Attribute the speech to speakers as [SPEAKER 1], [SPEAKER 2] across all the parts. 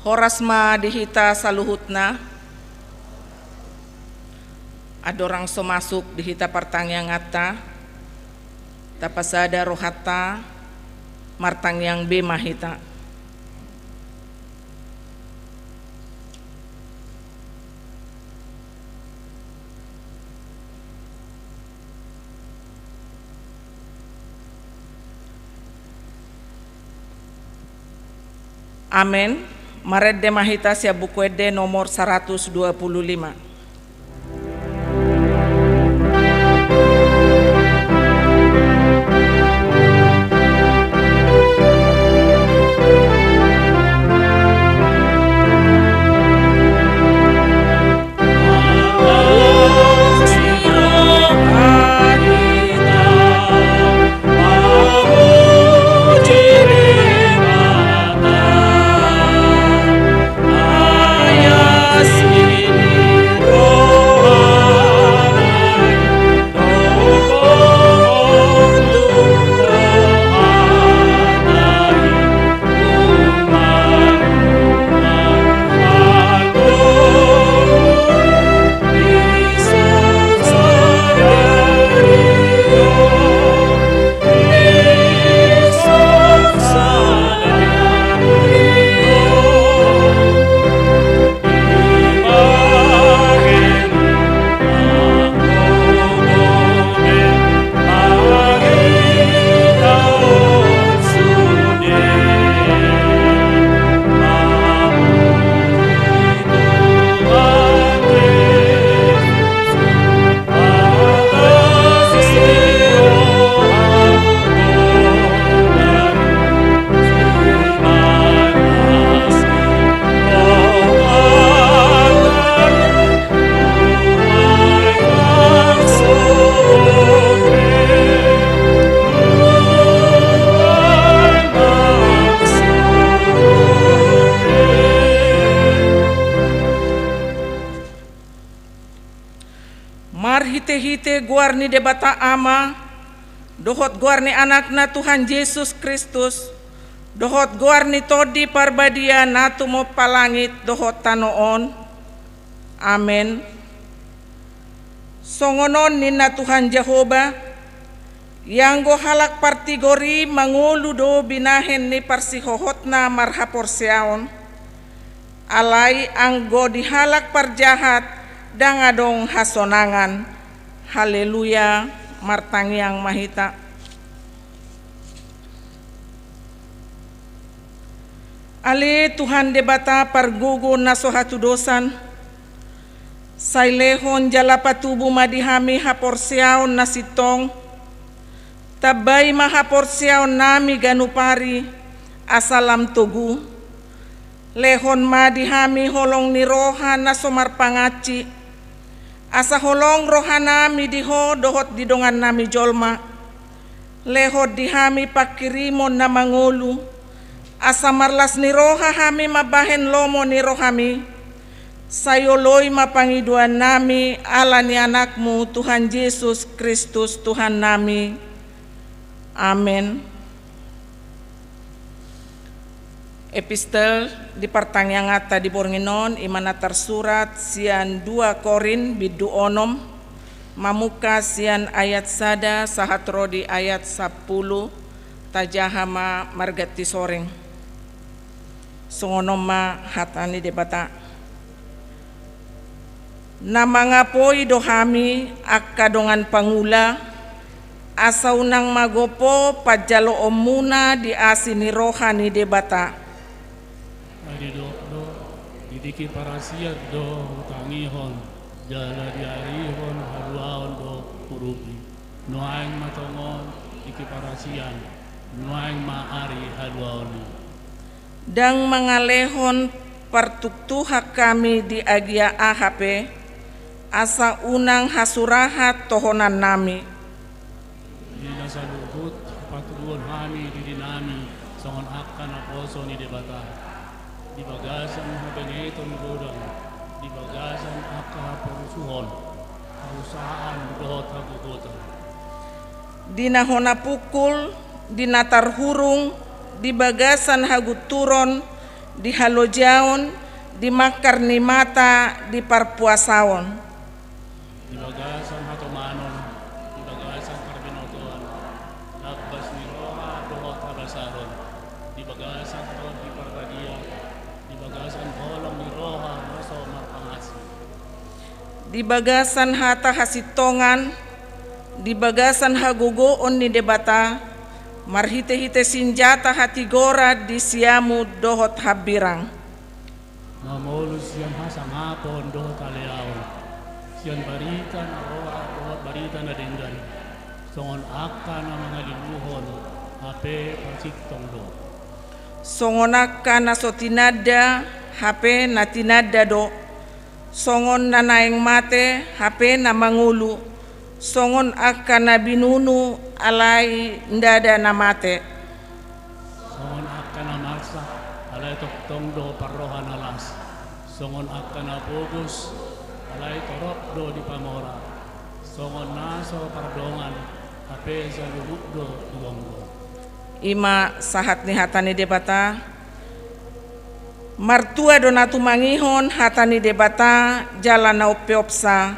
[SPEAKER 1] Horasma dihita saluhutna, adorang so masuk dihita partangyang atta, tapasada rohata, martangyang be mahita. Amen. Maredde mahita sia bukuede nomor 125. Hite guarni debata ama, dohot guarni anakna Tuhan Yesus Kristus, dohot guarni todi parbadia natu mo palangit dohot tanoon. Amen. Songonon nina Tuhan Jehova, yang go halak partigori mangulu do binahen ni parsihohotna marhaporseaon, alai anggo dihalak parjahat dangadong hasonangan. Haleluya, martangyang mahita. Ali Tuhan debata pargugo na sohatudosan, sailehon jalapatubu madihami haporsiaon na sitong, tabay mahaporsiaon nami ganupari asalam tugu, lehon madihami holong niroha na somarpangaci, asa holong rohana mi diho dohot didongan nami jolma, lehot dihami pakirimon na mangulu, asa marlas ni roha hami mabahen lomo ni rohami, sayoloy mapangiduan nami ala ni anakmu Tuhan Yesus Kristus Tuhan nami. Amen. Epistel di partangyang atta di bornginon imana tersurat sian 2 Korin bidu onom mamuka sian ayat sada sahatro di ayat 10 tajahama margati soreng songonoma hatani debata namangapoi dohami akadongan pangula asa unang magopo pajalo omuna di asini rohani debata
[SPEAKER 2] do didiki parasiat do tangihon jala diarihon haruaon do kurupi noaing matongon diki parasian noaing maari haruaon
[SPEAKER 1] dang mangalehon partuktuhak kami di agia AHP asa unang hasurahat tohonan nami
[SPEAKER 2] di nasa luhut patuduan kami di dinami songon akan aposo ni debata di bagasan habengeton godang di bagasan akka perusuhon perusahaan dohot hagugotan
[SPEAKER 1] dina hona pukul dina tarhurung di bagasan haguturon di halojaon, di makar ni mata, di parpuasaon.
[SPEAKER 2] Di bagasan hatomanon, di bagasan karbinotoan, lagbas ni roha dohot habasaron, di bagasan ton di parradia, di bagasan holong ni roha maso marpangasi.
[SPEAKER 1] Di bagasan hata hasitongan, di bagasan hagogoon ni debata, marhite-hite sinjata hati gora di siamu dohot habirang.
[SPEAKER 2] Mamolus siyan hasangapon dohot aleaon, siyan barita na roha dohot barita na denggan, songon akka na mga liluhon, hape pansiktong do.
[SPEAKER 1] Songonaka na so tinada, hape na tinada do. Songon na naeng mate, hape na mangulu. Songon akka na binunu, alay ndada na mate.
[SPEAKER 2] Songon akka na maksa, alay toktong do parrohan alas. Songon akka na pugos, alay torok do di pamora. Songon naso pardongan, hape sa lubuk do duwanggo.
[SPEAKER 1] Ima sahat ni hatani debata. Martua donatu mangihon hatani debata jalan na upeopsa.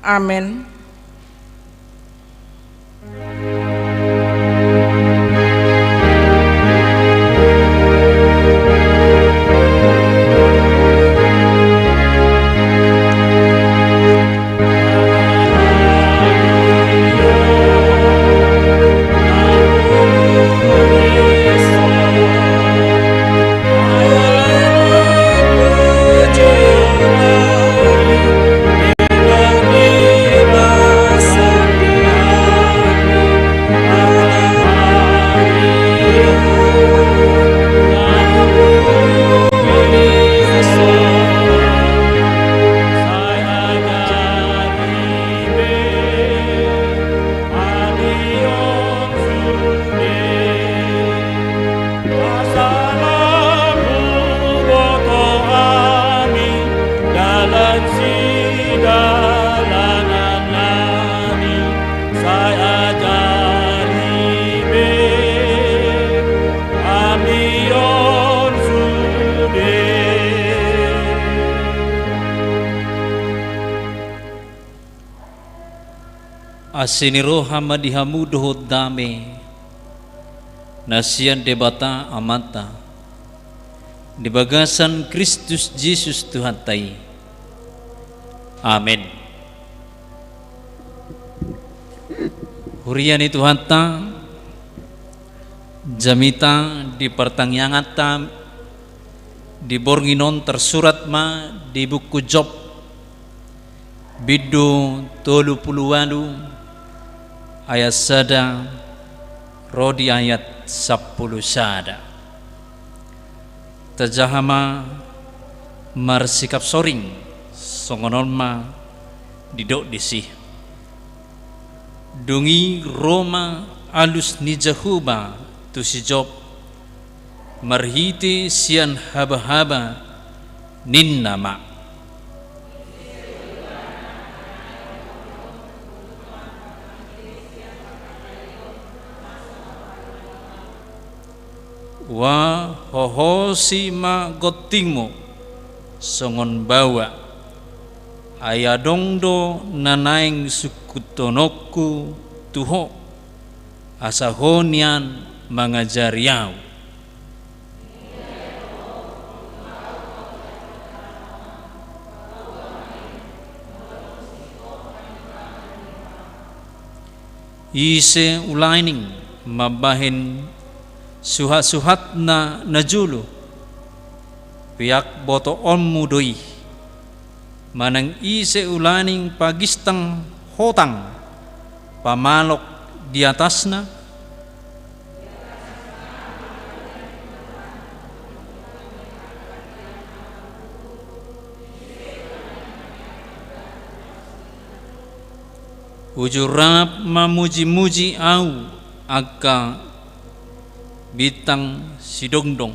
[SPEAKER 1] Amen.
[SPEAKER 3] Asiniro hamadihamu dohot dame nasian debata amata di bagasan Kristus Yesus Tuhan tai. Amin. Huriani Tuhan ta jamita di pertanyaangata di bornginon tersurat ma di buku Job bidu 30 ayat sada rodi ayat 10 sada tajahama marsikap soring songonon ma didok disih dungi Roma alus ni Jahuba tu si Job marhite sian haba-haba ninnama wa hohosi ma gotingmo songon bawa ayadongdo nanaing sukutonoku tuho asahonian mangajariau ise ulaining mabahin suhat-suhat na najulu piak boto on mudoi manang ise ulaning pagistang hotang pamalok di atasna ujurap mamuji-muji au akka bitang sidongdong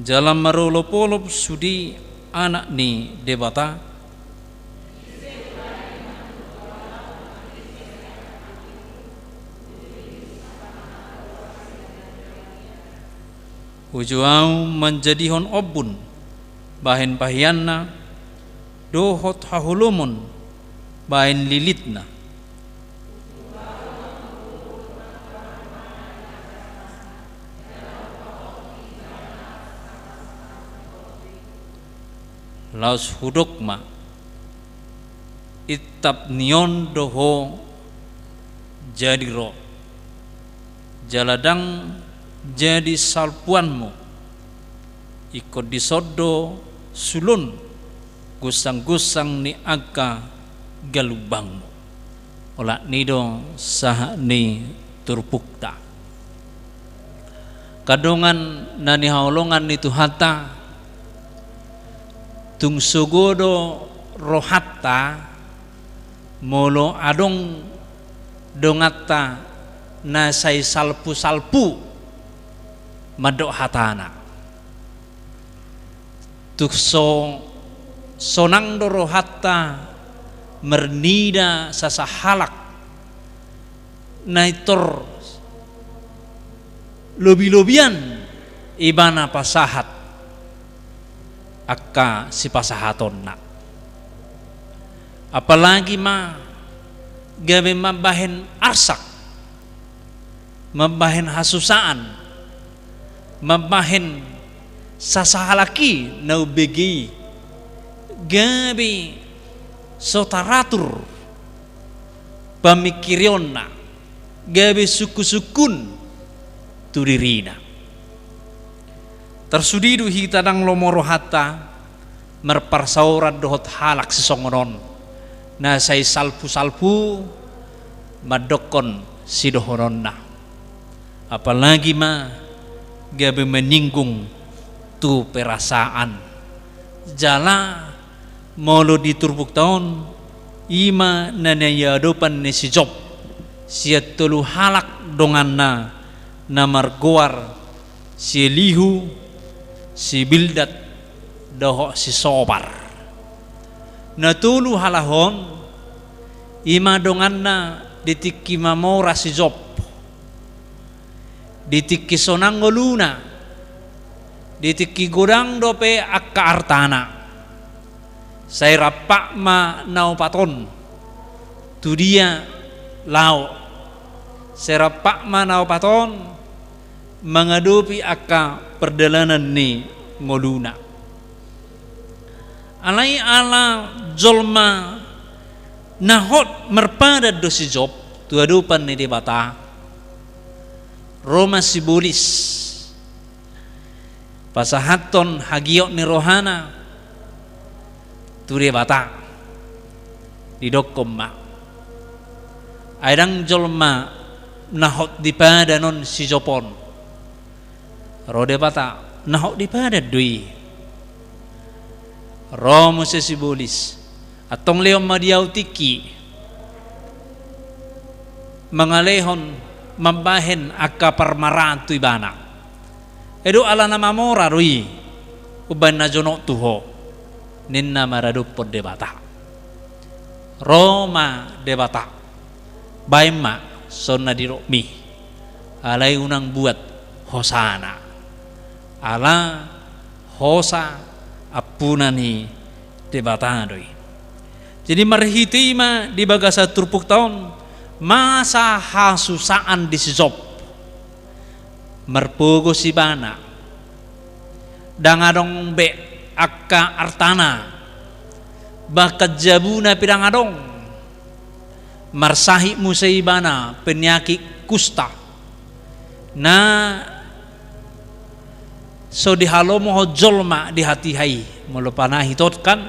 [SPEAKER 3] jalan marolopolop sudi anak ni debata Hujuau menjadihon obun bahen pahianna dohot hahulumun bahen lilitna. Laus hudokma itap nion doho jadiro jaladang jadi salpuanmu ikut disodo sulun gusang-gusang ni aga galubangmu olak nido sah ni turpukta kadongan nani haulongan itu hata tung sugodo rohatta molo adong dongata na say salpu-salpu madok hatana tukso sonang doro hatta mernida sasahalak naitor lobi-lobian ibana pasahat akka si pasahaton na apalagi gabe mabahen arsak mabahen hasusaan mabahen sasahalaki na ubegi gabi sotaratur pamikirion na gabi suku-sukun turirina tersudidu hitadang lomoro hatta merparsaurat dohot halak sisongonon na say salpu-salpu madokon sidohonon na apalagi gabe menyinggung tu perasaan jala molo diturbuk taon ima nanayadopan ni si Job siat tulu halak donganna na margoar si Elihu si Bildad doho si Sobar na tulu halahon ima donganna ditiki mamora si Job ditiki sonanggoluna ditiki godang dope akka artana say rapak naupaton tu dia lao say rapak naupaton mengadupi akka perdalanan ni ngoluna alai ala jolma nahot merpada dosi Job tu adupan ni debata Roma sibulis pasahaton hagiok ni rohana turi bata didokom airang jolma nahot dipada non si Jopon rode bata nahot dipada dui Roma sibulis atong leom madiaw tiki mangalehon mambahen akka parmaraan tu ibana edo ala nama mora rui uban na jono tuho ninna maradupod debata Roma debata baima sonna dirokmi alai unang buat hosana ala hosa apunani debata doi jadi marhitima di bagasa turpuk tahun masa hasusaan di si Job merpogo si bana dangadong be akka artana bakat jabuna pidangadong marsahi musaibana penyakit kusta na so dihalomo jolma di hati hai melopana hitot kan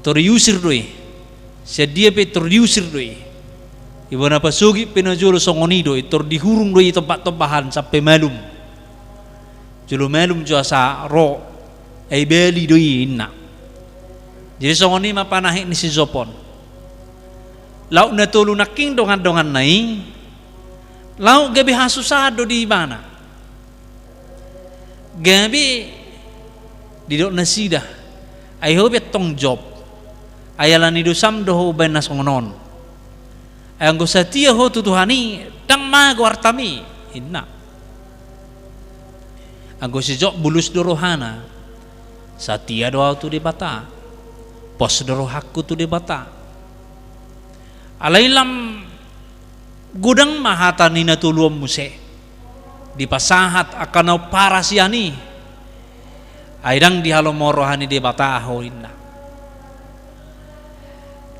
[SPEAKER 3] toriusir doi sedia pe toriusir doi ibu napa sugi penajulo songonido itor dihurung doi tempat-tempahan sampai malum julu malum juasa ro ai beli doi inna jadi songoni ma panahi ni si Jopon lau na tulu naking dongan-dongan nai lau gabi hasusado di mana gabi didok nasida ai hobet tong Job ayalan idusam doho ben nasongonon ayang satia ho tutuhani dang ma guartami inna Anggo si Job bulus do rohana. Satia doa tu di bata. Pos do rohaku tu di bata. Alailam gudang mahata nina tuluam muse. Di pasahat akan para siani. Aidang di halo morohani di bata ahoinna.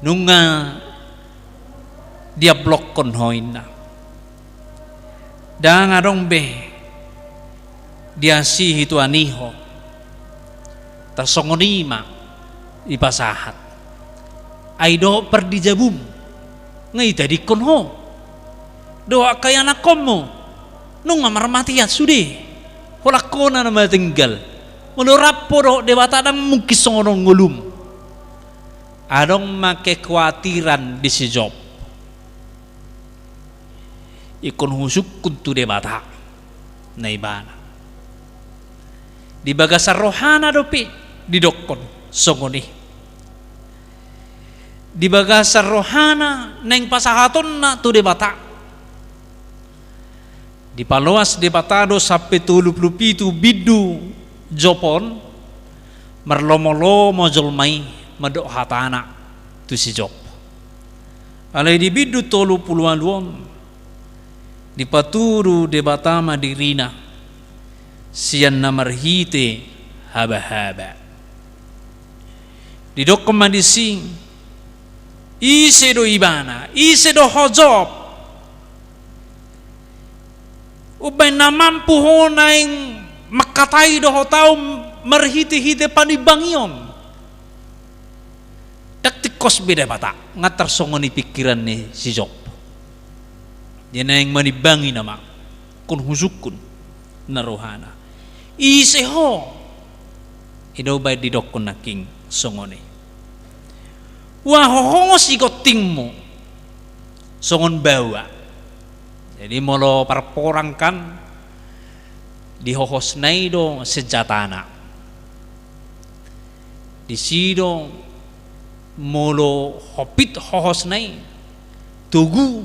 [SPEAKER 3] Nunga dia blok kon hoinna. Dan adong be dia si itu aniho tersongonima di pasahat. Aido perdijabum ngai tadi kon ho. Doa kaya nakomo nunga marmatiat sudi. Holakona nama tinggal. Menurap podo dewata dan mungkin songonong ngulum. Adong make kekhawatiran di si Job. Ikon husuk kuntu debata na ibana. Di bagasa rohana dopi didokon songoni. Di bagasa rohana neng pasahaton na tu debata. Di paloas debatado sampai 37 bidu Jopon merlomo-lomo jolmai medok hatana tu si Job. Alai di bidu 30 di paturu debata madirina sian namarhite haba-haba. Di dokom madising ise do ibana, ise do Job. Ubay na mampu honaing makatai do tau merhiti-hiti panibangyon. Taktikos beda bata ngatar songoni pikiran ni si Job. Dia yang manibangi nama kun husukun narohana. Iseho ido bay didokon naking songoni. Wah hongosi kotingmu songon bawa. Jadi molo parporangkan dihohosnai do sejatana. Di sido molo hopit hohosnai tugu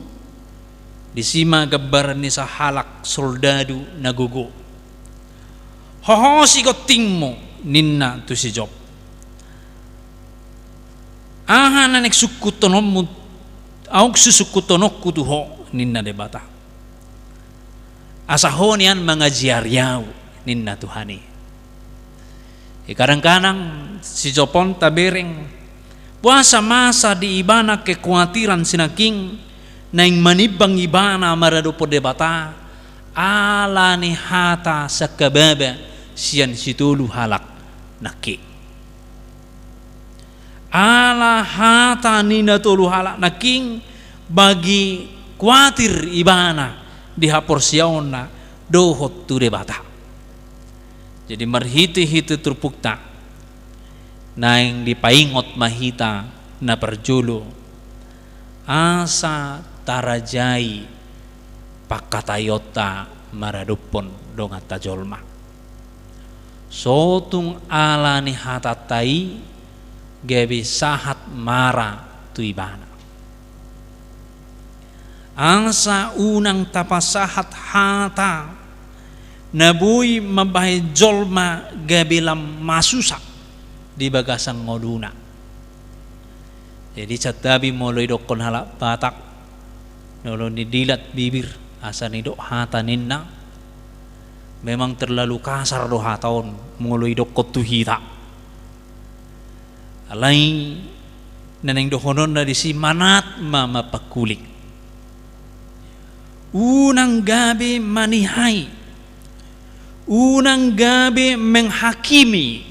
[SPEAKER 3] di sima gambaran ni sa halak soldadu nagugo. Hohosi ko tingmo ninna tu si Job. Aha nanek sukutonommu auk susukutonokku tuho ninna debata. Asahonian mengajiariau ninna Tuhani. Kadang-kadang si Jopon tabereng puasa masa di ibana kekhawatiran sinaking naing manibang ibana marado po debata ala ni hata sakababa sian situlu halak naki. Ala hata nina tulu halak naking bagi kuatir ibana dihapor siaona dohot tu debata. Jadi marhiti-hiti terpukta naing dipaingot mahita na perjulu asa tarajai pakatayota maradupon dongat tajolma. Sotung ala ni hatatai gabi sahat mara tu ibana. Angsa unang tapasahat hata nabui mabahay jolma gabilam masusak di bagasang ngoduna. Jadi catabi moloy dokon halak batak nolong didilat bibir asa ni dok hata ninna memang terlalu kasar do hataon moloy dokot tuhita. Alai neneng dohonon na disi manat mama pakulik. Unang gabi manihai, unang gabi menghakimi,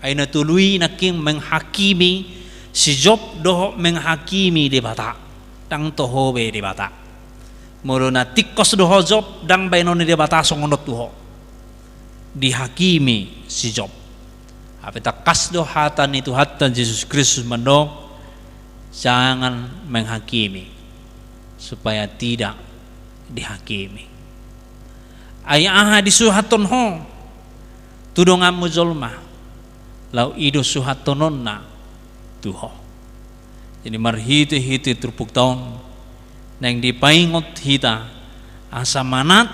[SPEAKER 3] ay natuluy naking menghakimi si Job doho menghakimi di bata, tang tohobe di bata. Muro na tikos doho Job dang baynon di bata songonot tuho, dihakimi si Job. Apita kas do hatan itu hatan Yesus Kristus mendok, jangan menghakimi supaya tidak dihakimi. Ayaha disuhaton ho tudongan mujolma lau ido suhatonon na tuho. Jadi marhiti-hiti terpuk taon nang dipaingot hita asa manat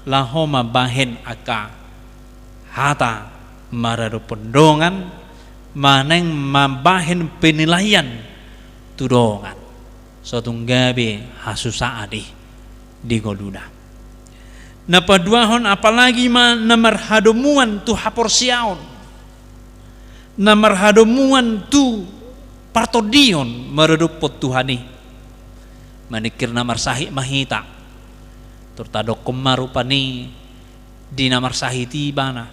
[SPEAKER 3] lahoma bahen aka hata marado pendongan maneng mambahin penilaian tudongan suatu gabe hasusaadi di goluna. Napaduahon apalagi namarhadomuan tu haporsiaon, namarhadomuan tu partodion meredupot Tuhani manikir namarsahi mahita turtado kemarupani di namarsahi tibana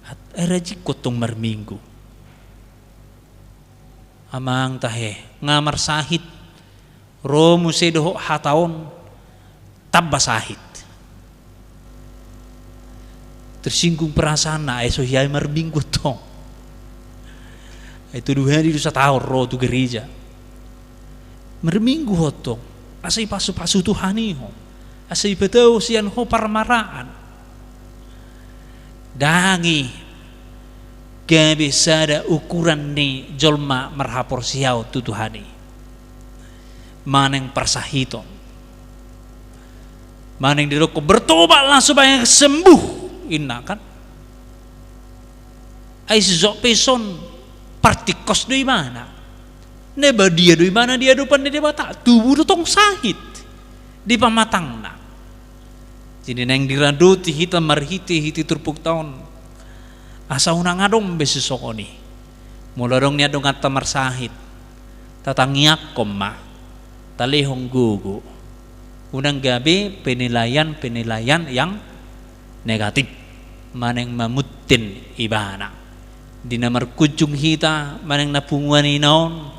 [SPEAKER 3] at eraji kotong marminggu amang tahe ngamarsahit romu sedoho hataon tabbasahit tersinggung perasaan na eso yai marminggu tong itu 2 hari 1 tahun roh tu gereja marminggu hotong asai pasu-pasu Tuhani ho asai betau sian ho parmaraan dangi gabe sada ukuran ni jolma marhapor siau tu Tuhani maneng persahiton maneng diroko bertobatlah supaya sembuh inna kan ai sejok peson partikos doi mana neba dia doi mana dia depan dia bata tubuh tong sahit di pamatangna jadi neng diraduti hita marhiti hiti turpuk tahun asa unang adong besesokoni muladong niya dong at tamarsahit tatangiak koma talehong gugu unang gabi penilaian yang negatif maneng mamutin ibana di namar kujung hita maneng napunguan inaon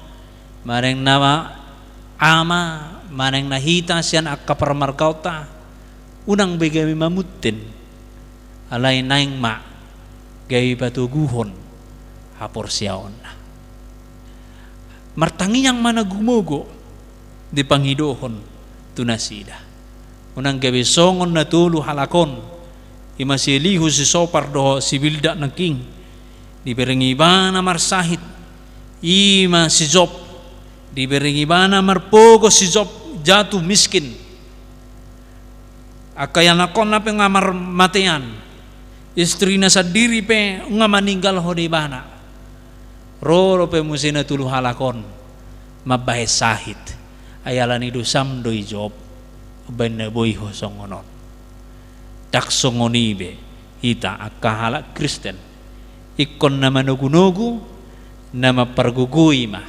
[SPEAKER 3] maneng nama ama maneng nahita sian akaparmarkauta unang begami mamutin alay naing ma gawi batuguhon hapor siaon martangi yang mana gumogo di panghidohon tunasida unang gawi songon na tulu halakon imasilihu si sopar doho si bilda ng king diberingibana marsahit ima si Job diberingibana marpogo si Job jatuh miskin akayanakon na pe ngamar matean istri na sa diri pe nga maninggal ho di bana roro pe musina tulu halakon mabahe sahit ayalan idu samdoi Job ben boy ho songonon daksongonibe hita akahala Kristen ikon nama nugu-nugu nama pergugui mah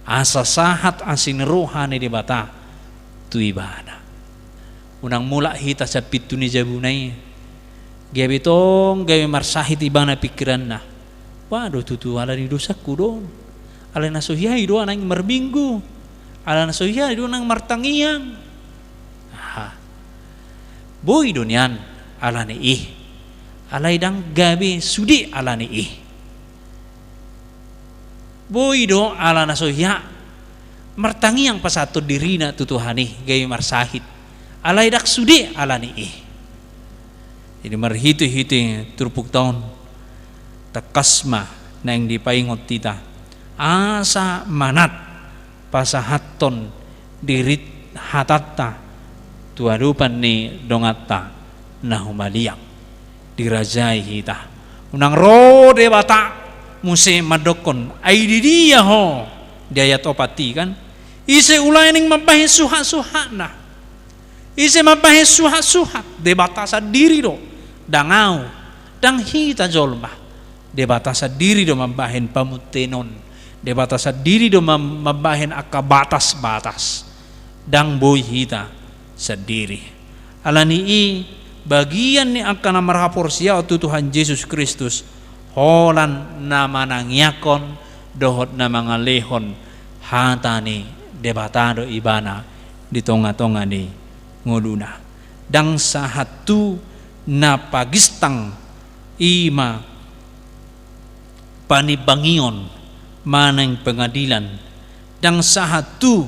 [SPEAKER 3] asa sahat asin rohani di bata tu ibada unang mula hita sa pitu ni jabunay gabi tong gabi marsahit ibana pikiran na waduh tutu ala ni dosaku don ala nasuhyai do anang marbinggu ala nasuhyai do nang martangiang boy dunian ala ni alay dang gabi sudi ala ni boy do ala nasohya martangi yang pasato diri na tutuhani gabi marsahit alay dak sudi ala ni jadi marhiti-hiti turpuk taon takasma na yang dipaingot tita asa manat pasahaton dirit hatatta tuadupan ni dongata nahumaliang dirajai hita unang ro debata musim madokon ai dia ho dia opati kan ise ulay ning mabahe suha-suha na ise mabahe suha-suha debata sa diri do dangau dang hita jolma debata sa diri do mabahen pamutenon debata sa diri do mabahen akabatas-batas dang boy hita sendiri alani bagian ni akan marhapor siya o Tuhan Yesus Kristus holan na manangyakon dohot na mga lehon hatani debatado ibana di tonga-tonga ni nguduna dang sahatu na pagistang ima panibangion manang pengadilan dang sahatu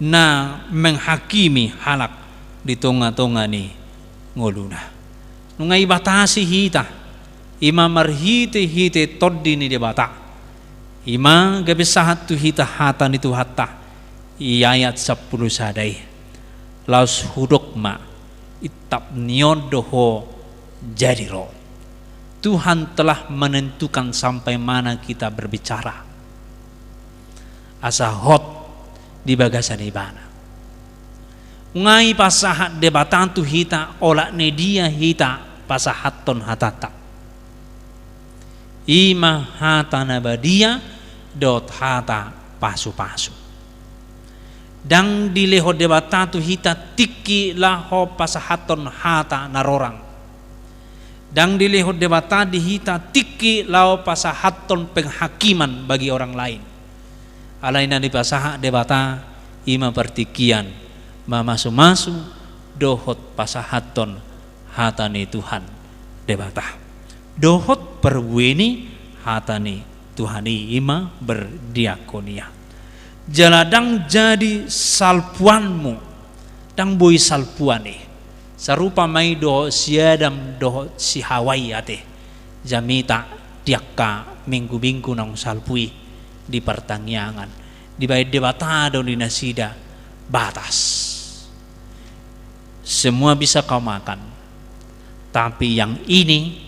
[SPEAKER 3] na menghakimi halak di tonga-tonga ni ngoluna nungay batasi hita ima marhite-hite toddi ni debata ima gabisahat tu hita hata ni tu hatta iayat 10 sadai laus hudok ma itap niodoho jadi ro Tuhan telah menentukan sampai mana kita berbicara. Asa hot di bagasan ibana. Ngai pasahat debatantu hita olak nedia hita pasahaton hatata. Ima hata nabadia dot hata pasu-pasu. Dang dileho debatatu hita tiki laho pasahaton hata narorang. Dang dileho debata di hita tiki lao pasahaton penghakiman bagi orang lain. Alaina di pasaha debata ima pertikian mamasu-masu dohot pasahaton hatani Tuhan debata. Dohot perweni hatani Tuhani ima berdiakonia. Jaladang jadi salpuanmu dang boy salpuane. Sarupa mai do siadam do si Hawaii ate jamita diakka minggu-minggu nang salpui di pertangyangan di bait debata do di nasida batas. Semua bisa kau makan, tapi yang ini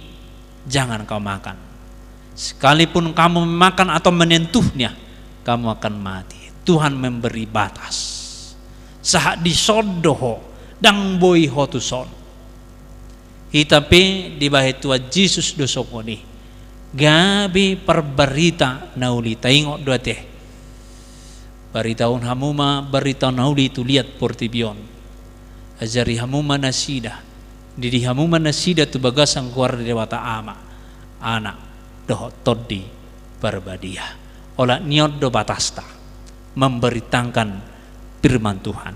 [SPEAKER 3] jangan kau makan. Sekalipun kamu makan atau menyentuhnya, kamu akan mati. Tuhan memberi batas. Saat disodoho dang boy hotuson. Hitape di bahit tua Yesus dosokoni. Gabi perberita nauli taingok dua teh. Baritaun hamuma berita nauli tu lihat portibion. Ajari hamuma nasida. Didi hamuma nasida tu bagasang keluar dewata ama. Anak doh todi berbadia. Olah niot do batasta memberitakan firman Tuhan.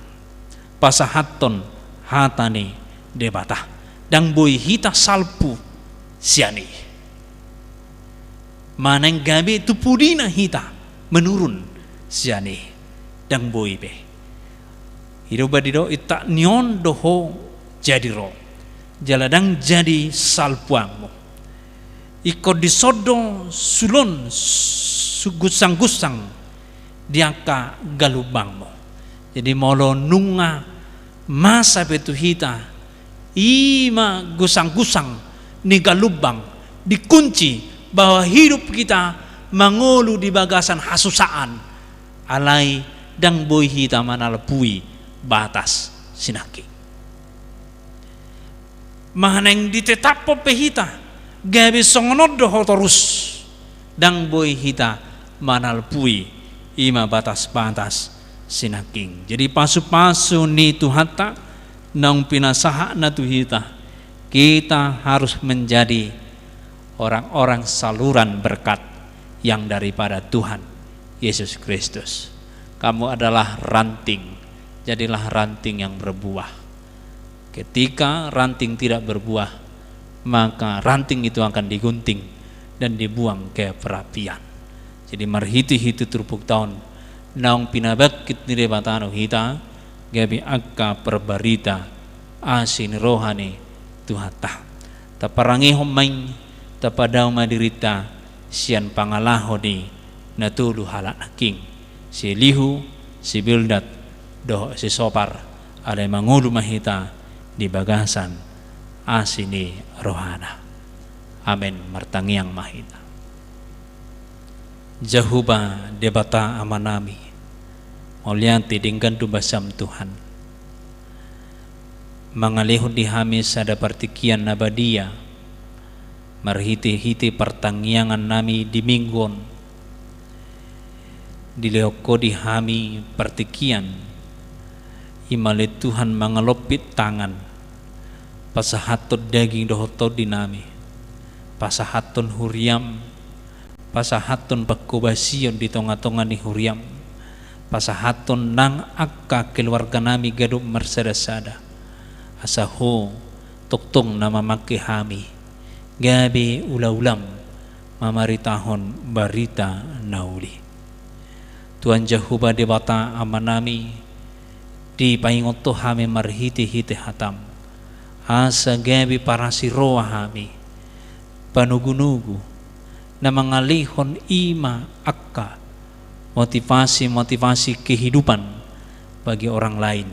[SPEAKER 3] Pasahaton hatane debata dang boy hita salpu siani. Maneng gabe tu pudina hita menurun siani dang boy be. Hidup badido ita nyon doho jadi ro. Jaladang jadi salpuangmu. Iko disodo sulon sugusang-gusang diangka galubangmu. Jadi molo nunga masa betu hita ima gusang-gusang ni galubang dikunci bahwa hidup kita mangolu di bagasan hasusaan alai dang boy hita manalpui batas sinaki. Mahaneng ditetapo pehita gabi songonod doho terus dang boy hita manalpui ima batas-batas sinaking. Jadi pasu-pasu ni tuhata nang pinasaha na tuhita. Kita harus menjadi orang-orang saluran berkat yang daripada Tuhan Yesus Kristus. Kamu adalah ranting, jadilah ranting yang berbuah. Ketika ranting tidak berbuah, maka ranting itu akan digunting dan dibuang ke perapian. Jadi marhiti-hiti turpuk tahun naong pinabakit ni rebatano hita gabi akka perbarita asin rohani tuhata taparangi homain tapadaw madirita sian pangalaho di natulu halak naking si Lihu si Bildad doh si Sopar ada mangulu mahita di bagasan asini rohana. Amin. Martangiang mahita Jahuba debata amanami Olianti dengan dubasam Tuhan mangalihun dihami sada partikian nabadia marhiti-hiti pertangyangan nami di minggon dilehoko dihami partikian imale Tuhan mangalopit tangan pasahaton daging dohoto dinami pasahaton huriam pasahaton bakobasion di tonga-tonga ni huriam pasahaton nang akka keluarga nami gaduk mersadasada asaho toktong nama make hami gabi ula-ulam mamaritahon barita nauli Tuhan Jehovah debata amanami di paingoto hami marhiti-hiti hatam asa gabi para siroa hami panugu-nugu na mangalihon ima akka motivasi-motivasi kehidupan bagi orang lain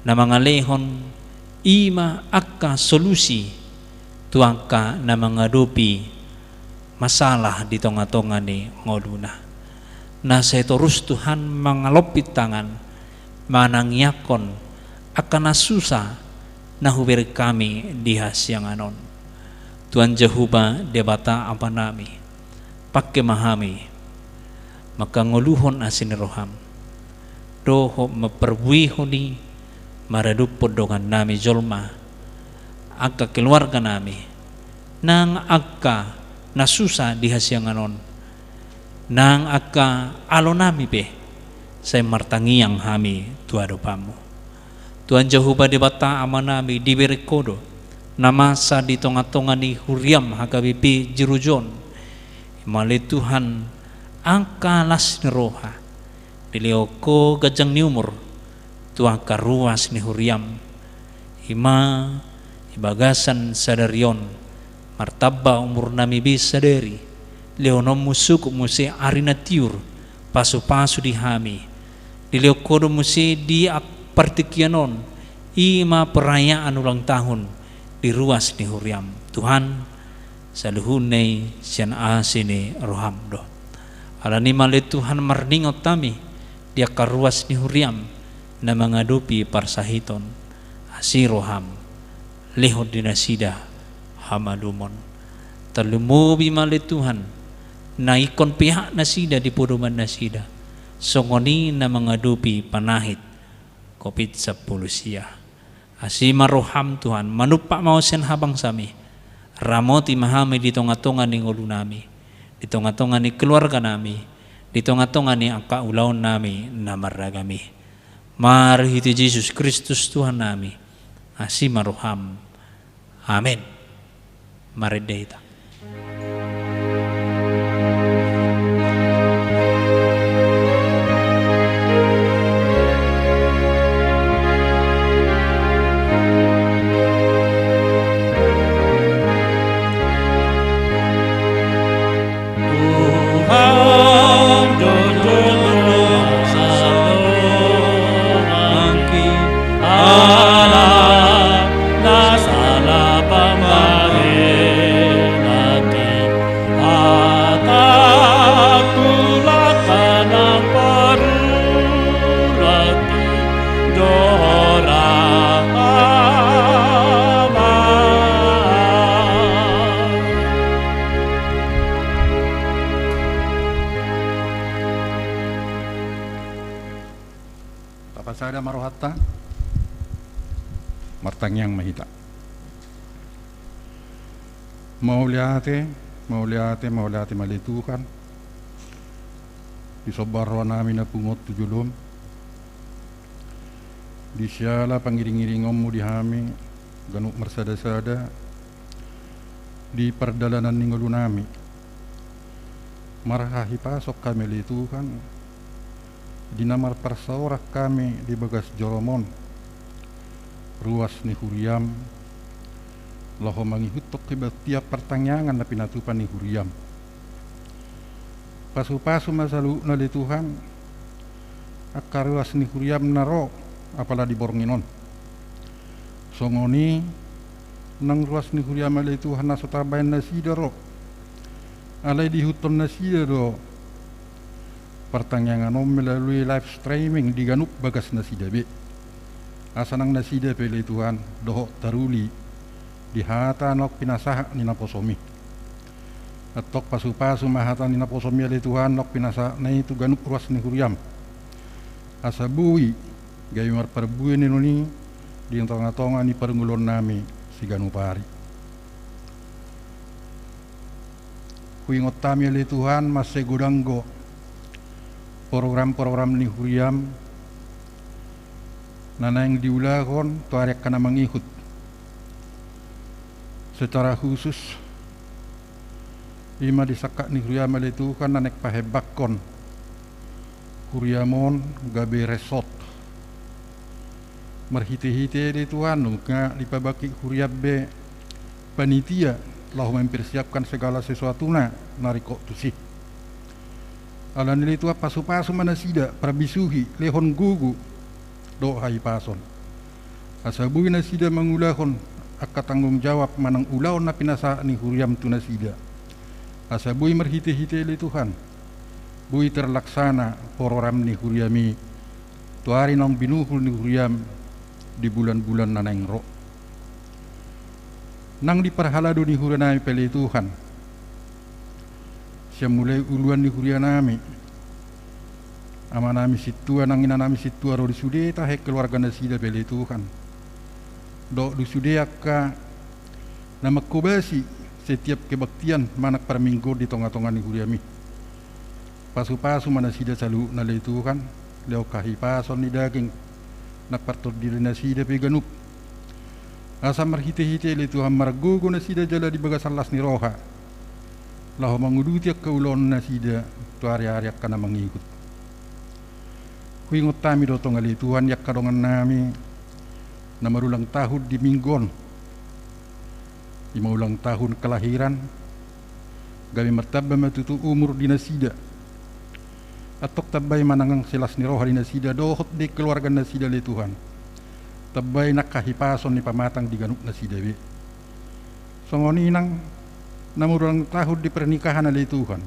[SPEAKER 3] na mangalihon ima akka solusi tuangka na menghadapi masalah di tengah-tengah ni ngoduna. Nah saya terus Tuhan mengalopit tangan manangyakon akan susah nahubir kami di hasyanganon. Tuhan Jehovah debata apa nami pakai mahami maka ngoluhon asin roham doho memperbuihoni maradupod dengan nami jolma aka keluarga nami nang aka nasusa di hasyanganon nang aka alonami pe saya martangi yang hami tuadopamu Tuhan Jehovah debata amanami diberi kodo namasa di tengah-tengah ni huriam hakabipi jirujon mali Tuhan angka las ni roha dilioko gajang ni umur Tuhan karuas ni huriam ima ibagasan sadarion martaba umur nami bisa dari leonom musuk musi arina tiur pasu-pasu di hami dilioko musi di partikianon ima perayaan ulang tahun di ruas ni huriam Tuhan saluhunai sian asini roham do alani male Tuhan marningot tami dia karuas ni huriam na mengadupi parsahiton asiroham lehod dinasida hamalumon terlumubi male Tuhan na ikon pihak nasida di puduman nasida songoni na mengadupi panahit COVID-10 siya asima roham Tuhan manupak mausen habang sami ramoti mahami di tengah-tengah ni ngulu nami di tengah-tengah ni keluarga nami di tengah-tengah ni angka ulaun nami namaragami mari hiti Yesus Kristus Tuhan nami asima roham amin mari deita
[SPEAKER 4] Pasada marohata martangyang mahita mauliate malitukan disobarwa namin na pungot tujulom di siala pangiring-iringom mo di hami ganuk marsada-sada di perdalanan ninggulu nami marahahi pasok kami litukan dinamar persaurak kami di bagas Joromon ruas ni huriam loho mangihutok kibat tiap pertanyaan na pinatupan ni huriam pasu-pasu masalu na li Tuhan akar ruas ni huriam naro apala di bornginon songoni nang ruas ni huriam ali Tuhan nasotabayan na sidaro alay di huton na sidaro pertanyaan melalui live streaming di ganup bagas nasidabe asanang nasidabe le Tuhan doho taruli di hata nok pinasah ni naposomi atok pasu-pasu mahata ni naposomi le Tuhan nok pinasah na itu ganup ruas ni huriam asabui gayumar perbuin ni di tengah-tengah ni perngulon nami si ganupari kuingot tami le Tuhan masih godanggo program-program ni huriam nana yang diulahkan tuarek kana mengikut secara khusus ima disakak ni huriam itu kan nanek pahebakon huriamon gabe resort merhite-hite di Tuhan nga lipabaki huriab be panitia lahu mempersiapkan segala sesuatuna nariko tusi alan nili tua pasu-pasu manasida prabisuhi lehon gugu do hai pason asabuhi nasida mangulahon akka tanggung jawab manang ulaw na pinasa ni huriam tu nasida. Asa bui merhite-hite li Tuhan. Bui terlaksana program ni huriami. Tuari nang binuhul ni huriam di bulan-bulan naneng ro. Nang diperhalado ni hurianami pele Tuhan. Siya mulai uluan ni hurianami. Ama nami situa nang ina nami situa ro di sudeta he keluarga nasida pele Tuhan. Do di sudeka nama kubasi setiap kebaktian manak perminggu di tengah-tengah ni huriami. Pasu-pasu mana sida salu nale Tuhan. Leo kahipason ni daging nak partur diri nasida pe ganup. Asa marhite-hite le Tuhan margogo nasida jala di bagas alas ni roha. Lahu manguduti ak kaulon nasida tu hari-hari akan mengikut. Huingot tami dotong ali Tuhan yak kadongan nami na marulang tahun di minggon 5 ulang tahun kelahiran kami martaba matutu umur di nasida atok tabay manangang silas ni roha di nasida dohot di keluarga nasida li Tuhan tabay nakahipason ni pamatang di ganup nasida be songoni nang namurulang tahun di pernikahan ali Tuhan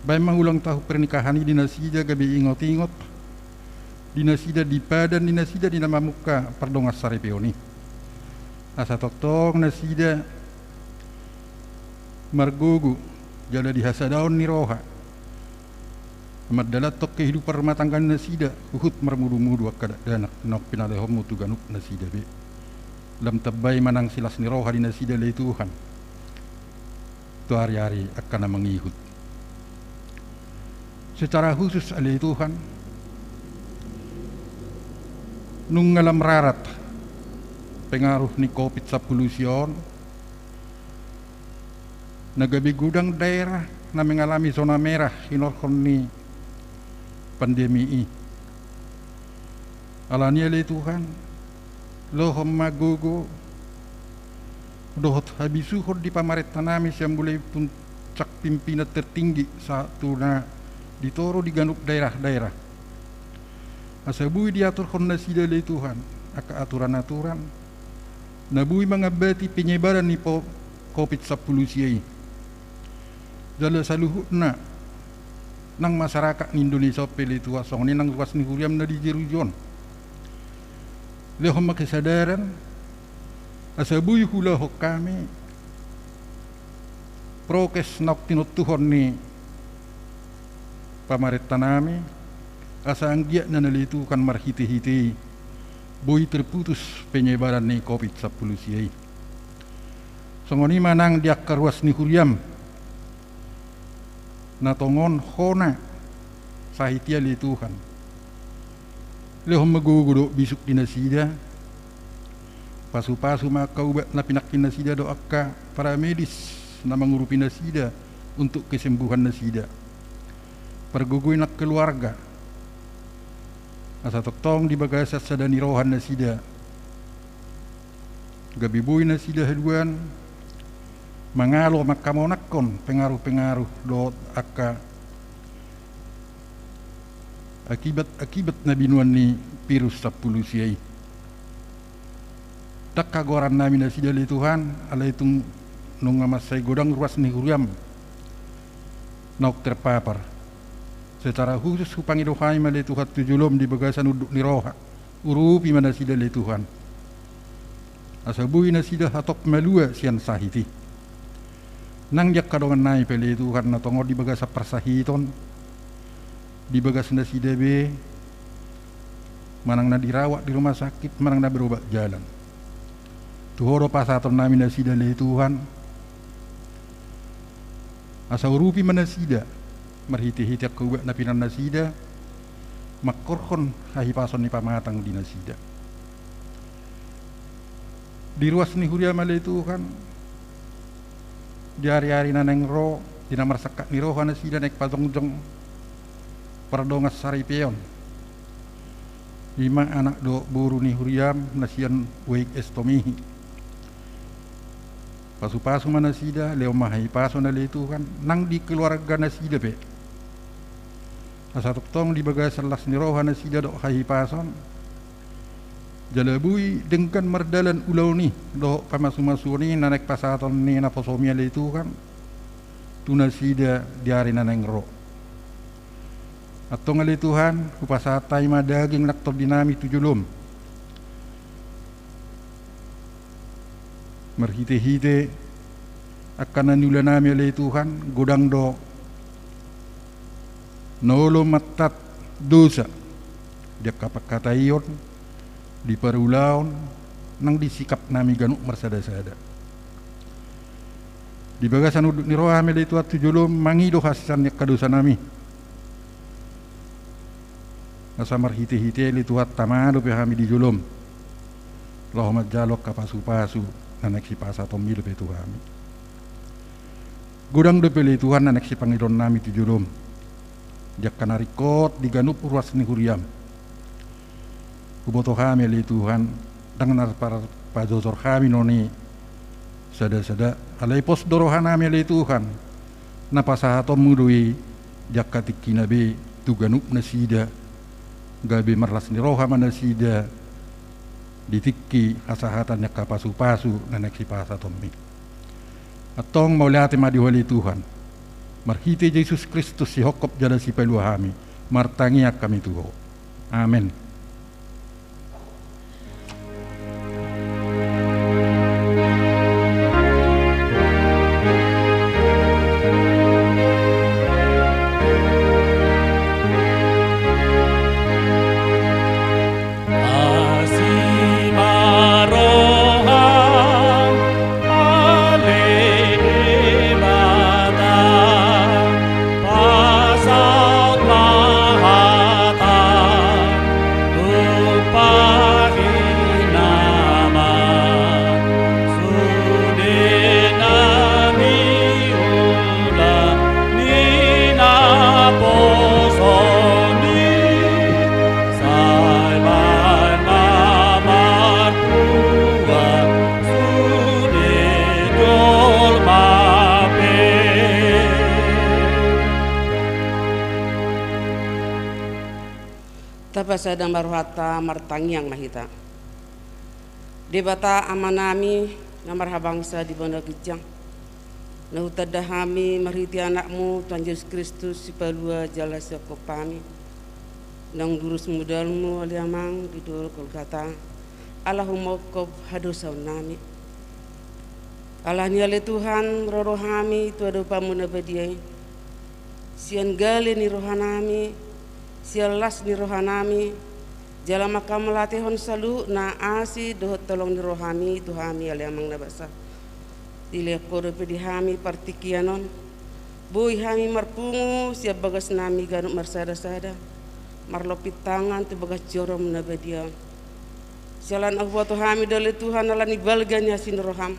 [SPEAKER 4] bay mangulang tahun pernikahan di nasida gabi ingot-ingot di nasida di padan di nasida di nama muka perdongas sarepeoni asa toktong nasida margogu jala di hasadaon ni roha maddalat tok kehidupan rumah tangga nasida uhut marmudu-mudu akada danak nok pinalehom mutu ganup nasida be lam tabay manang silas ni roha di nasida le Tuhan tu hari-hari akan mengihut secara khusus ali Tuhan nung ngalam rarat pengaruh ni COVID-19 nagabi gudang daerah na mengalami zona merah hinorkon ni pandemi alani ali Tuhan lohom magogo dohot habisuhod di pamaretan namin siya mulai puncak pimpinan tertinggi satu na ditoro di ganup daerah-daerah asabui diatur kon nasida le Tuhan aka aturan-aturan nabui mangabati penyebaran ni COVID-19 siya jala saluhutna nang masyarakat ni Indonesia pele Tuhan song ni nang luas ni huriam na di Jerujon lehom makisadaran asabui hula hok kami prokes nak tinutuhon ni pamaretan nami asa anggiat na nalitukan marhite-hite boy terputus penyebaran ni COVID-19 siya songoni manang diak karuas ni huriam natongon hona sahitia li Tuhan lehom magugudo bisuk di nasida pasu-pasu makaubat na pinakin nasida do akka para medis na mangurupi nasida untuk kesembuhan nasida perguguin nak keluarga asa toktong di bagasat sadani rohan nasida gabibuy nasida haluan mangalo makamonakon pengaruh-pengaruh do akka akibat na binuan ni virus 10 siyai tak kagoran namin nasida li Tuhan ala itong nung masay godang ruas ni huriam nauk terpapar secara khusus hupangidohay mali Tuhan tujulom di bagasan uduk ni roha urupi mana sida li Tuhan asabuhi na sida hatok malua siyan sahiti nang jak kadongan nai pele Tuhan na tongod di bagasa persahiton di bagas na sida be manang na dirawat di rumah sakit manang na berobat jalan tuhoro pasaton namin na sida li Tuhan asa urupi mana sida marhiti-hiti ak kuwak na pinan nasida makorkon kahipason ni pamatang di nasida di ruas ni huriam ali Tuhan di hari-hari na neng ro di namar sakat ni roha nasida naik padongjong perdongas saripeon 5 anak do buru ni huriam nasian weik estomihi pasu-pasu mana sida leo mahai paso na le Tuhan nang di keluarga nasida pe asa toktong di bagas las ni roha nasida do hai pason Jalabui dengan merdalan ulau ni do pamasu-masu ni nanek pasaton ni na posomia le Tuhan tuna sida diari naneng ro atong ali Tuhan kupasatai madaging naktor dinami tujulum merhite-hite akan nanula nami ali Tuhan godang do nolo matat dosa dia kapakatayon di perulaon nang disikap nami ganuk marsada-sada di bagasan uduk ni rohame le itu tujulum mangido hasan kadosa nami asamar hite-hite le tuat tamado pe hami di julum lohmat jalok kapasu-pasu nanek si pasa tomil pe tuhami gudang de pele Tuhan nanek si pangidon nami tujulum jak kanarikot di ganup urwas ni huriam kuboto kami ali Tuhan dengan para pajosor kami noni sada-sada alai pos dorohan kami ali Tuhan napasahatom mudui jakatik kinabe tuganup nasida gabe marlas ni roha manasida ditikki hasahatannya kapasu-pasu nanek si pasatom mi atong maulati madiwali Tuhan marhite Yesus Kristus si hokop jada si peluhami martangiak kami tuho amin.
[SPEAKER 5] Tapasada maruhata martangiang mahita debata amanami namar habangsa di banda gejang na utadahami marhiti anakmu Tuhan Yesus Kristus si palua jala sakopami nang durus mudalmu aliamang di dol Golgata Allahumma kob hadosa nami Allah ni ale Tuhan rorohami tu ado pamuna badiai sian gale ni rohanami sialas ni rohanami jala makam latihon salu na asi dohot tolong ni rohami tuhami aliamang nabasa dile koro pedihami partikianon boy hami marpungu siap bagas nami ganuk marsada-sada marlopit tangan tu bagas jorom nabadia sialan aku tuhami dale Tuhan alani balgani asin roham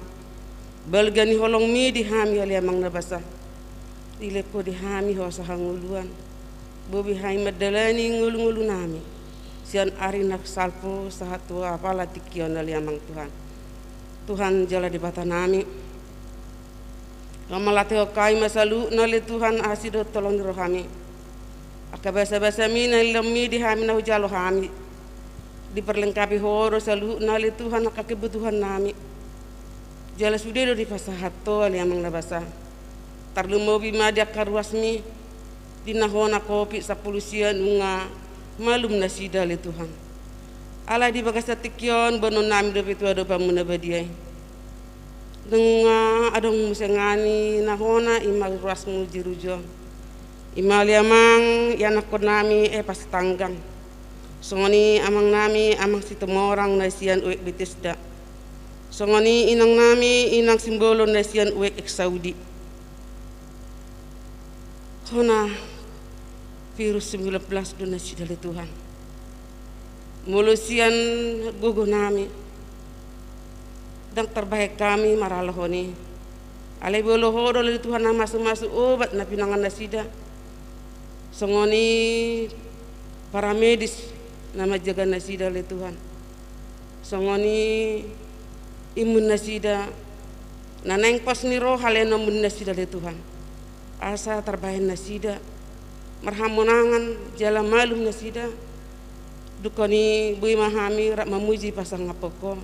[SPEAKER 5] balgani holong mi dihami aliamang nabasa dile ko dihami hosa hanguluan bobi hai madalani ngulu-ngulu nami sian ari nak salpo sahatu apala tikion aliamang Tuhan jala di bata nami Ngamalate kai masalu nali Tuhan asido tolong rohami akabasa-basa mina ilmi di hami na hujalo hami diperlengkapi horo salu nali Tuhan akakebutuhan nami jala sudedo di pasahato aliamang nabasa tarlumobi madiak karwasmi dinahona kopi sapulusian unga malum nasida le Tuhan ala di bagasa tikyon bonon nami do pitu ado pamuna badiai denga adong musengani nahona imal rasmu jirujo imal yamang yanakon nami pas tanggang songoni amang nami amang sitemorang nasian uek Bethesda songoni inang nami inang simbolo nasian uek Saudi hona virus 19 donasi dari Tuhan mulusian gugu nami dan terbaik kami maralohoni alai bolohodo dari Tuhan na masuk-masuk obat na pinangan nasida songoni para medis nama jaga nasida oleh Tuhan songoni imun nasida naneng pas niro haleno mun nasida oleh Tuhan asa terbaik nasida marhamonangan jala malum nasida dukoni bui mahami rak memuji pasang ngapoko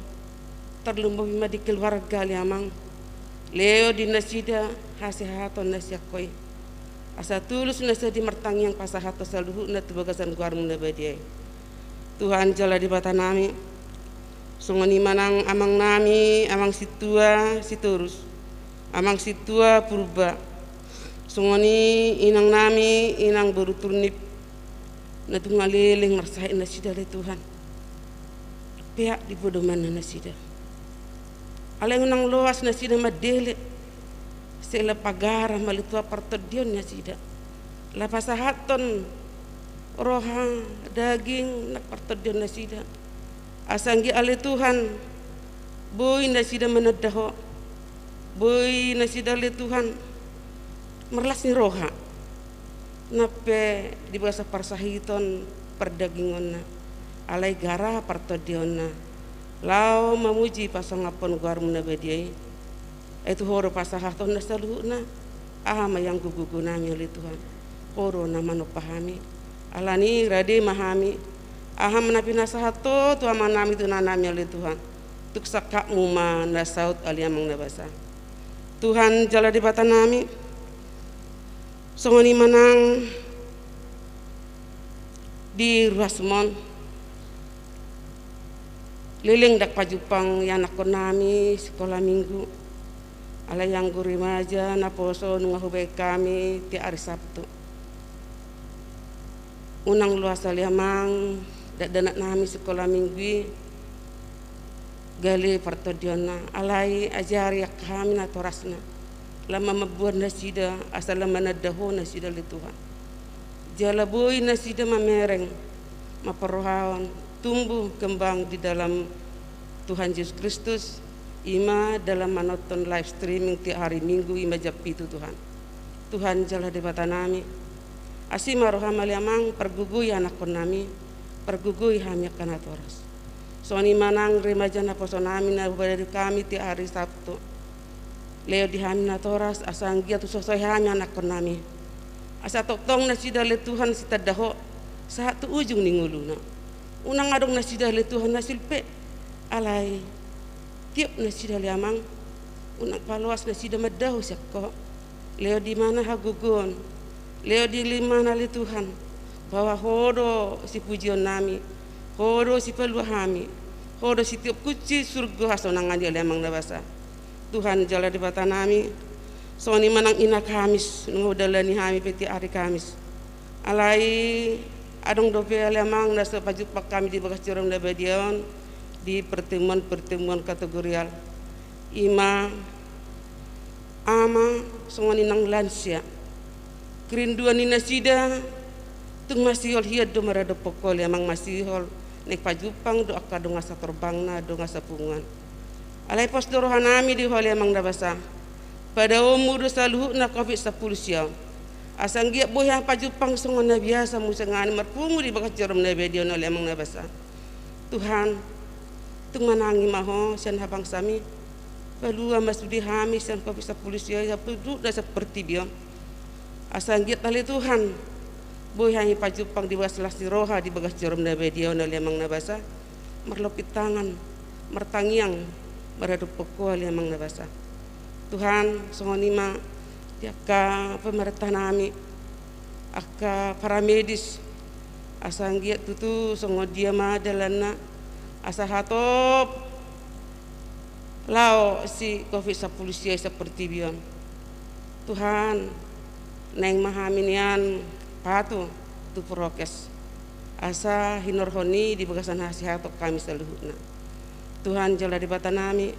[SPEAKER 5] terlumba bima di keluarga liamang leo di nasida hasihaton nasyakoi asa tulus nasa di mertang yang pasahato saluhu na tubagasan guar muna badiai Tuhan jala di bata nami sungoni manang amang nami amang situa siturus amang situa purba sungoni inang nami inang baru turnip na tungaliling marsahin na sida le Tuhan pihak di bodoman na sida aleng nang loas na sida madele sela pagara malitua partodion na sida la pasahaton roha daging na partodion na sida asanggi ale Tuhan boy na sida menadaho boy na sida le Tuhan merlas ni roha nape di bahasa parsahiton perdagingon na alai gara partodion na lau memuji pasangapon guar muna badiai itu horo pasahaton na saluhu na ahama yang gugugu nami oleh Tuhan horo na mano pahami alani rade mahami aham napi nasahato tu ama nami tu nanami oleh Tuhan tuk sakak muma nasaut aliamang nabasa Tuhan jala di bata nami songoni manang di Ruasmon liling dak pajupang yanak nami sekolah minggu ala yang guru remaja na poso nunga hubay kami ti hari Sabtu unang luas aliamang danak nami sekolah minggu gali partodiona alai ajari kami na torasna lama mabuat nasida asal lama nadaho nasida le Tuhan jala boy nasida mamereng maparohaon tumbuh kembang di dalam Tuhan Yesus Kristus ima dalam menonton live streaming tiap hari Minggu ima japi itu Tuhan jala di bata nami asima rohama liamang pergugui anak nami pergugui hamya kana toras soni manang remaja na poso nami na dari kami tiap hari Sabtu leo di hamina toras asanggia tu sosoi hanya anak nami asa tong na sida le Tuhan sita daho saat tu ujung ninguluna unang adong na sida le Tuhan na silpe alai tiap na sida le amang unang paluas na sida madaho sakko leo di mana hagugon leo di limana le Tuhan bahwa hodo si pujian nami hodo si peluahami hodo si tiap kuci surga hasonangan dia le amang nabasa Tuhan jala di bata nami soni manang ina Kamis ngodalani hami peti hari Kamis alai adong dope alamang nasa pajupak kami di bagas jorom labadion di pertemuan kategorial ima ama songoni nang lansia kerinduan ina sida tung masihol hiad do marado pokol amang masihol nek pajupang do akadong asa terbangna do asa pungan alai pos dorohanami di hole amang nabasa pada umur saluhu na COVID-10 siang asang giat boyang pajupang songon na biasa musangani marpungu di bakas jorom na bedion oleh amang nabasa Tuhan tung manangi maho sian habang sami palua masudi hami sian COVID-10 siang ya duduk dah seperti dia asang giat tali Tuhan boyang pajupang di bakas lasi roha di bakas jorom na bedion oleh amang nabasa merlopit tangan mertangiang beradu pokok yang nabasa Tuhan songonima diaka pemerintah nami aka para medis asanggiat tutu songodia ma dalana asa hatop lao si COVID-10 seperti bion Tuhan neng mahaminian patu tu prokes asa hinorhoni di bagasan hasihatok kami seluruhna Tuhan jala di bata nami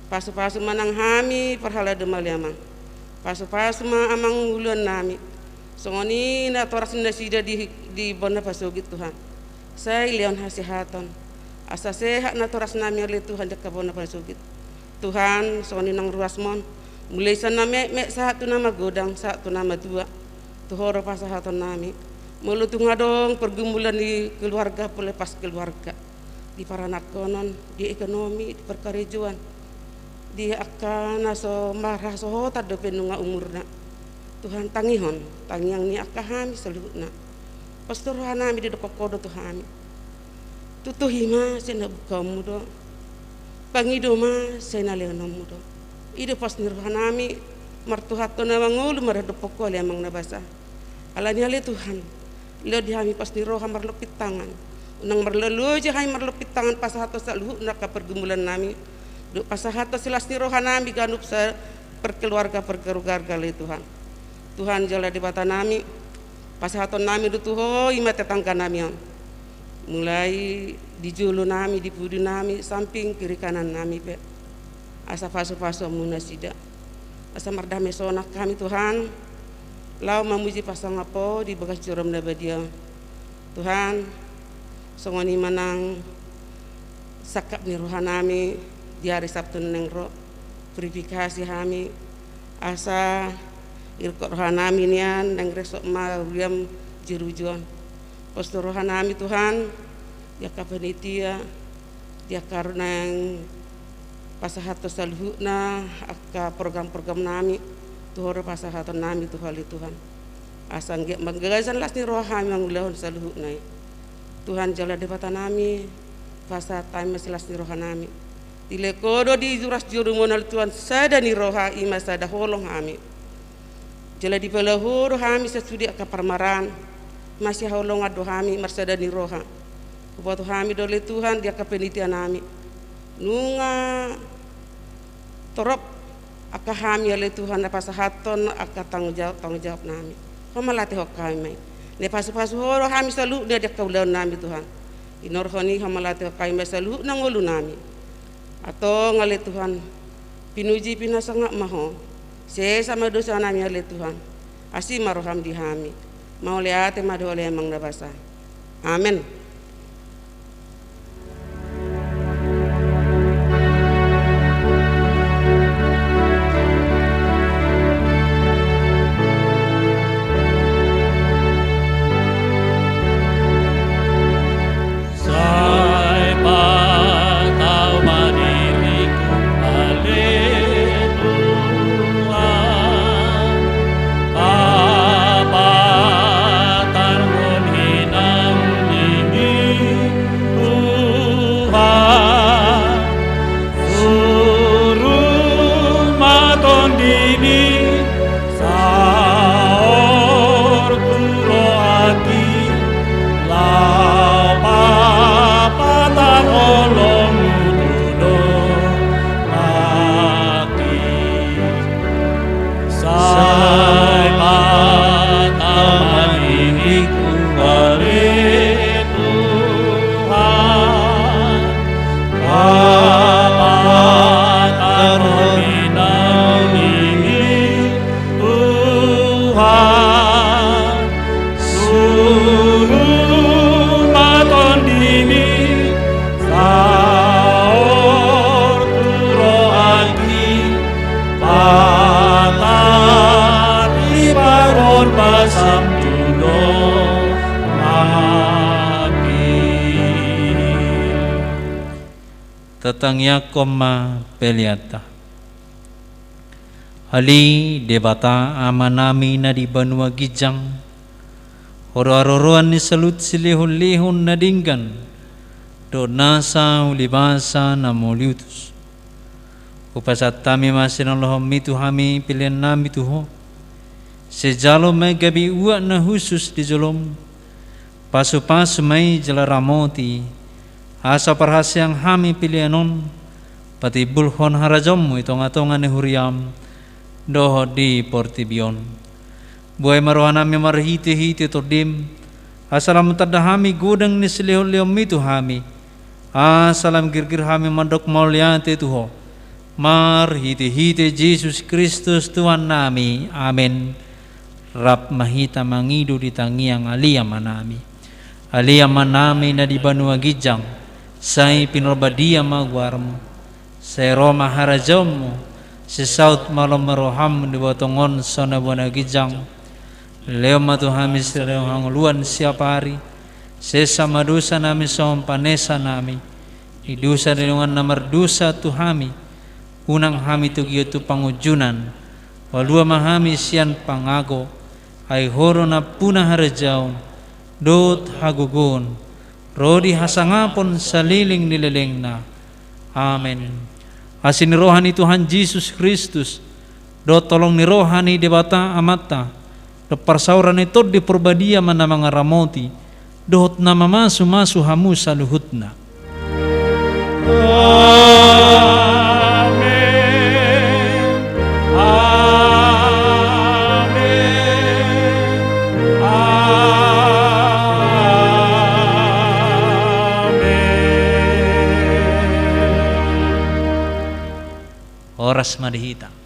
[SPEAKER 5] pasu-pasu manang hami perhala demaliamang pasu-pasu ma amang uluan nami songoni na toras na sida di bona pasugit Tuhan saya leon hasihaton asa sehat na toras nami oleh Tuhan deka bona pasugit Tuhan songoni nang Ruasmon mulai sana me satu nama godang satu nama dua tuhoro pasahaton nami melutung adong pergumulan di keluarga pole pas keluarga di paranakonon di ekonomi di perkarejuan di akana so marah so hota do penunga umurna Tuhan tangiang ni akahami seluruhna pastor hanami di dekokodo Tuhan tutuhima sena bukamu do pangidoma sena leonomu do ide pas nirhanami martuhato na mangulu maradopoko le amang nabasa alani ale Tuhan lo dihami pas niroha marlopit tangan unang marlalu je hai marlopit tangan pasahato saluhu na pergumulan nami do pasahato silas niroha nami ganup sa perkeluarga le Tuhan Tuhan jala di bata nami pasahato nami do tuho ima tetangga nami mulai di julu nami di pudi nami samping kiri kanan nami pe asa faso munasida asa mardame sona kami Tuhan lau memuji pasang apa di bekas juram nabadia Tuhan songoni manang sakap ni rohanami di hari Sabtu nengro purifikasi kami asa irkot rohanami nian neng resok ma riam jerujuan posto rohanami Tuhan ya kapanitia dia karena pasahato saluhuna aka program-program nami tuhoro pasahato nami tuhali Tuhan asang ge manggazan lasni rohami ang lehon saluhuna Tuhan jala debata nami pasa time lasni rohanami dile kodo di juras juru monal Tuhan sada ni roha ima sada holong kami jala di pelahur kami sesudi aka parmaran masih holong ado kami marsada ni roha buat kami dole Tuhan dia kepenitian nami nunga torop aka kami oleh Tuhan apa sahaton aka tanggung jawab nami hamalati hok kami ne pasu horo kami selalu dia kaulan nami Tuhan inor honi hamalati hok kami selalu nangulu nami atau ngale Tuhan pinuji pinasanga maho se sama dosa nami oleh Tuhan asi maroham di kami mau lihat madu oleh emang nabasa amin. Tatangya koma peliata ali debata amanami na di banua gijang horo-horoan ni salut silihun-lihun na dinggan do nasa ulibasa na moliutus upasat tami masin Allahum mitu hami pilihan nami tuho sejalo may gabi uwa na husus di jolom pasu-pasu may jalaramoti asa perhasyang hami pilihanon pati bulhon harajom itong-atongan ni huriam doho di portibion buhay maruhan nami marhiti-hiti tordim asalam tadahami gudang ni silihon-lihom itu hami asalam girgir hami mandok mauliante tuho marhiti-hiti Jesus Kristus Tuhan nami amin rap mahita mangidu di tangiang aliyamanami aliyamanami na di banua gijang sai pinurbadia magwarmo sai Roma harajomo si saut malam meroham di botongon sona bona gijang leo matu hamis leo hanguluan siapa hari sesama dosa nami som panesa nami idusa dengan namar dosa tu hami unang hami tu gitu pangujunan walua mahami sian pangago ai horo na punah harajaun dot hagugun
[SPEAKER 3] Rodi hasangapon saliling nililengna. Amen. Asin rohani Tuhan Yesus Kristus, do tolong ni rohani debata amata, do parsauran itu di perbadia mana mangaramoti, dohot nama masu hamu saluhutna. Oras madihita.